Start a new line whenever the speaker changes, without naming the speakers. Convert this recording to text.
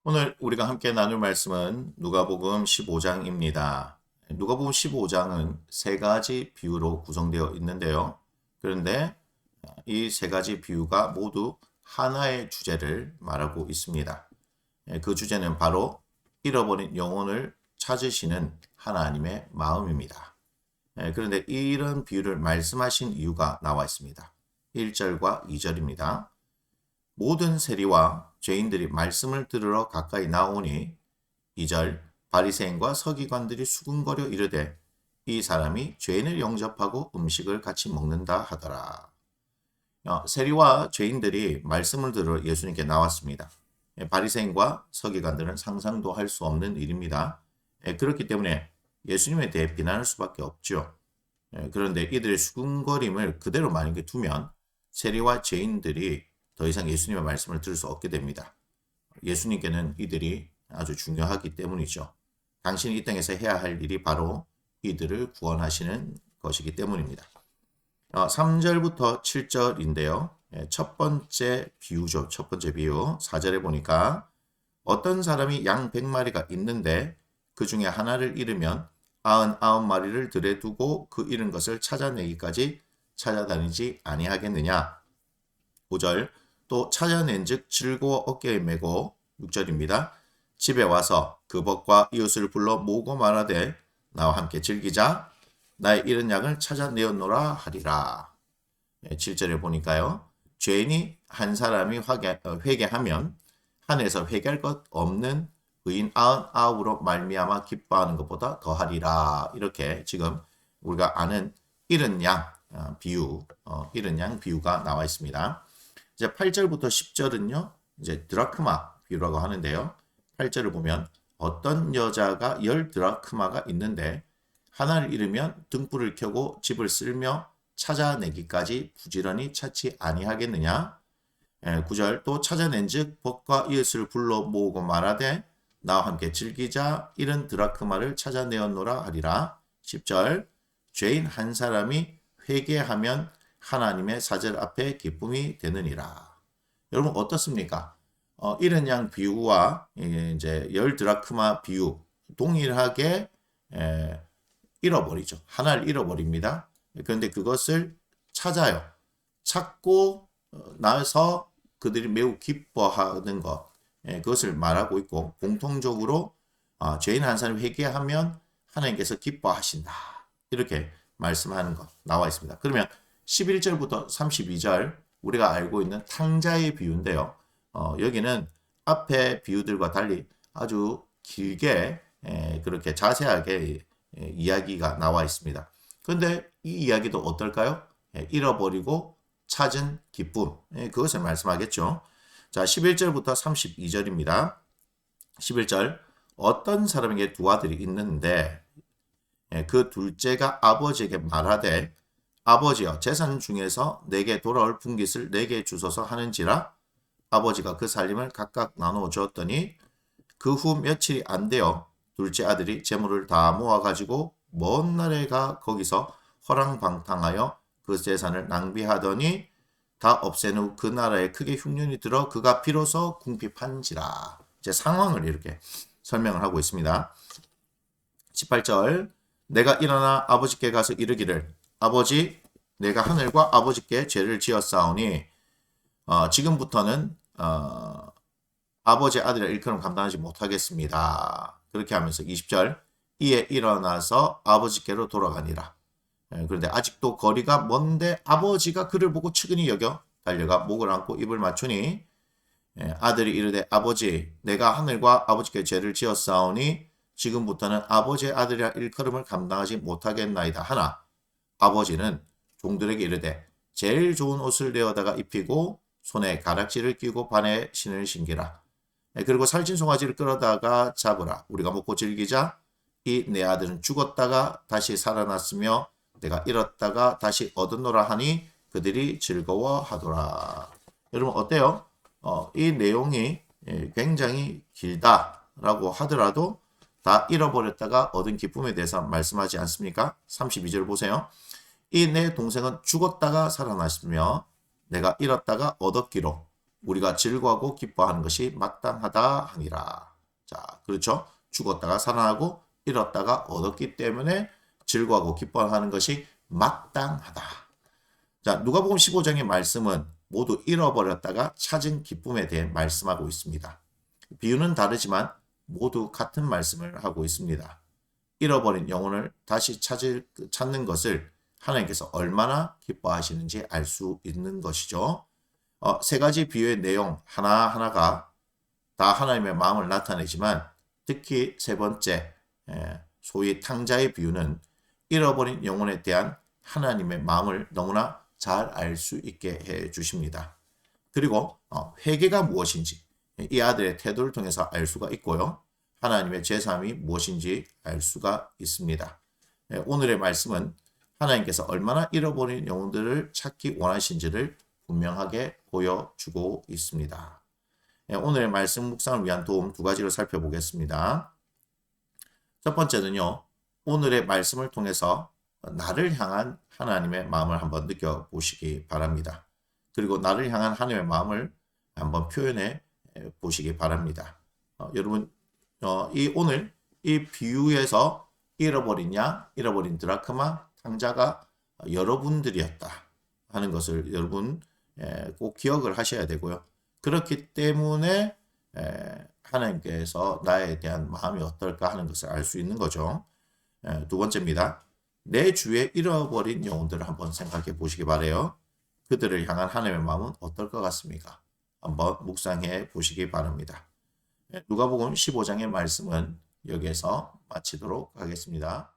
오늘 우리가 함께 나눌 말씀은 누가복음 15장입니다. 누가복음 15장은 세 가지 비유로 구성되어 있는데요. 그런데 이 세 가지 비유가 모두 하나의 주제를 말하고 있습니다. 그 주제는 바로 잃어버린 영혼을 찾으시는 하나님의 마음입니다. 그런데 이런 비유를 말씀하신 이유가 나와 있습니다. 1절과 2절입니다. 모든 세리와 죄인들이 말씀을 들으러 가까이 나오니 2절 바리새인과 서기관들이 수군거려 이르되 이 사람이 죄인을 영접하고 음식을 같이 먹는다 하더라. 세리와 죄인들이 말씀을 들으러 예수님께 나왔습니다. 바리새인과 서기관들은 상상도 할 수 없는 일입니다. 그렇기 때문에 예수님에 대해 비난할 수밖에 없죠. 그런데 이들의 수군거림을 그대로 만약에 두면 세리와 죄인들이 더 이상 예수님의 말씀을 들을 수 없게 됩니다. 예수님께는 이들이 아주 중요하기 때문이죠. 당신이 이 땅에서 해야 할 일이 바로 이들을 구원하시는 것이기 때문입니다. 3절부터 7절인데요. 첫 번째 비유죠. 첫 번째 비유. 4절에 보니까 어떤 사람이 양 100마리가 있는데 그 중에 하나를 잃으면 99마리를 들에 두고 그 잃은 것을 찾아내기까지 찾아다니지 아니하겠느냐. 5절 또 찾아낸즉 즐거워 어깨에 메고 6절입니다. 집에 와서 그 벗과 이웃을 불러 모으고 말하되 나와 함께 즐기자 나의 잃은 양을 찾아내었노라 하리라. 7절에 보니까요. 죄인이 한 사람이 회개하면 하늘에서 회개할 것 없는 의인 99으로 말미암아 기뻐하는 것보다 더하리라. 이렇게 지금 우리가 아는 잃은 양 비유, 잃은 양 비유가 나와 있습니다. 이제 8절부터 10절은요. 이제 드라크마 비유라고 하는데요. 8절을 보면 어떤 여자가 10드라크마가 있는데 하나를 잃으면 등불을 켜고 집을 쓸며 찾아내기까지 부지런히 찾지 아니하겠느냐. 9절 또 찾아낸즉 벗과 이웃을 불러 모으고 말하되 나와 함께 즐기자 잃은 드라크마를 찾아내었노라 하리라. 10절 죄인 한 사람이 회개하면 하나님의 사절 앞에 기쁨이 되느니라. 여러분 어떻습니까? 잃은 양 비유와 이제 10드라크마 비유 동일하게 잃어버리죠. 하나를 잃어버립니다. 그런데 그것을 찾아요. 찾고 나서 그들이 매우 기뻐하는 것, 그것을 말하고 있고 공통적으로 죄인 한 사람이 회개하면 하나님께서 기뻐하신다. 이렇게 말씀하는 것 나와 있습니다. 그러면 11절부터 32절 우리가 알고 있는 탕자의 비유인데요. 여기는 앞에 비유들과 달리 아주 길게 그렇게 자세하게 이야기가 나와 있습니다. 그런데 이 이야기도 어떨까요? 잃어버리고 찾은 기쁨 그것을 말씀하겠죠. 자, 11절부터 32절입니다. 11절 어떤 사람에게 두 아들이 있는데 그 둘째가 아버지에게 말하되 아버지여 재산 중에서 내게 돌아올 분깃을 내게 주소서 하는지라 아버지가 그 살림을 각각 나누어 주었더니 그 후 며칠이 안 되어 둘째 아들이 재물을 다 모아가지고 먼 나라에 가 거기서 허랑방탕하여 그 재산을 낭비하더니 다 없앤 후 그 나라에 크게 흉년이 들어 그가 비로소 궁핍한지라. 이제 상황을 이렇게 설명을 하고 있습니다. 18절 내가 일어나 아버지께 가서 이르기를 아버지 내가 하늘과 아버지께 죄를 지었사오니 지금부터는 아버지 아들의 일컬음 감당하지 못하겠습니다. 그렇게 하면서 20절 이에 일어나서 아버지께로 돌아가니라. 그런데 아직도 거리가 먼데 아버지가 그를 보고 측은히 여겨 달려가 목을 안고 입을 맞추니 아들이 이르되 아버지 내가 하늘과 아버지께 죄를 지었사오니 지금부터는 아버지의 아들이라 일컬음을 감당하지 못하겠나이다 하나 아버지는 종들에게 이르되 제일 좋은 옷을 내어다가 입히고 손에 가락지를 끼고 발에 신을 신기라. 그리고 살찐 송아지를 끌어다가 잡으라. 우리가 먹고 즐기자. 이 내 아들은 죽었다가 다시 살아났으며 내가 잃었다가 다시 얻었노라 하니 그들이 즐거워하더라. 여러분 어때요? 이 내용이 굉장히 길다라고 하더라도 다 잃어버렸다가 얻은 기쁨에 대해서 말씀하지 않습니까? 32절 보세요. 이 내 동생은 죽었다가 살아났으며 내가 잃었다가 얻었기로 우리가 즐거워하고 기뻐하는 것이 마땅하다 하니라. 자, 그렇죠? 죽었다가 살아나고 잃었다가 얻었기 때문에 즐거워하고 기뻐하는 것이 마땅하다. 자, 누가복음 15장의 말씀은 모두 잃어버렸다가 찾은 기쁨에 대해 말씀하고 있습니다. 비유는 다르지만 모두 같은 말씀을 하고 있습니다. 잃어버린 영혼을 다시 찾는 것을 하나님께서 얼마나 기뻐하시는지 알 수 있는 것이죠. 세 가지 비유의 내용 하나하나가 다 하나님의 마음을 나타내지만 특히 세 번째 소위 탕자의 비유는 잃어버린 영혼에 대한 하나님의 마음을 너무나 잘 알 수 있게 해 주십니다. 그리고 회개가 무엇인지 이 아들의 태도를 통해서 알 수가 있고요. 하나님의 제사함이 무엇인지 알 수가 있습니다. 오늘의 말씀은 하나님께서 얼마나 잃어버린 영혼들을 찾기 원하신지를 분명하게 보여주고 있습니다. 오늘의 말씀 묵상을 위한 도움 두 가지를 살펴보겠습니다. 첫 번째는요. 오늘의 말씀을 통해서 나를 향한 하나님의 마음을 한번 느껴보시기 바랍니다. 그리고 나를 향한 하나님의 마음을 한번 표현해 보시기 바랍니다. 여러분 오늘 이 비유에서 잃어버린 양, 잃어버린 드라크마, 탕자가 여러분들이었다 하는 것을 여러분 꼭 기억을 하셔야 되고요. 그렇기 때문에 하나님께서 나에 대한 마음이 어떨까 하는 것을 알 수 있는 거죠. 두 번째입니다. 내 주위에 잃어버린 영혼들을 한번 생각해 보시기 바라요. 그들을 향한 하나님의 마음은 어떨 것 같습니까? 한번 묵상해 보시기 바랍니다. 누가복음 15장의 말씀은 여기에서 마치도록 하겠습니다.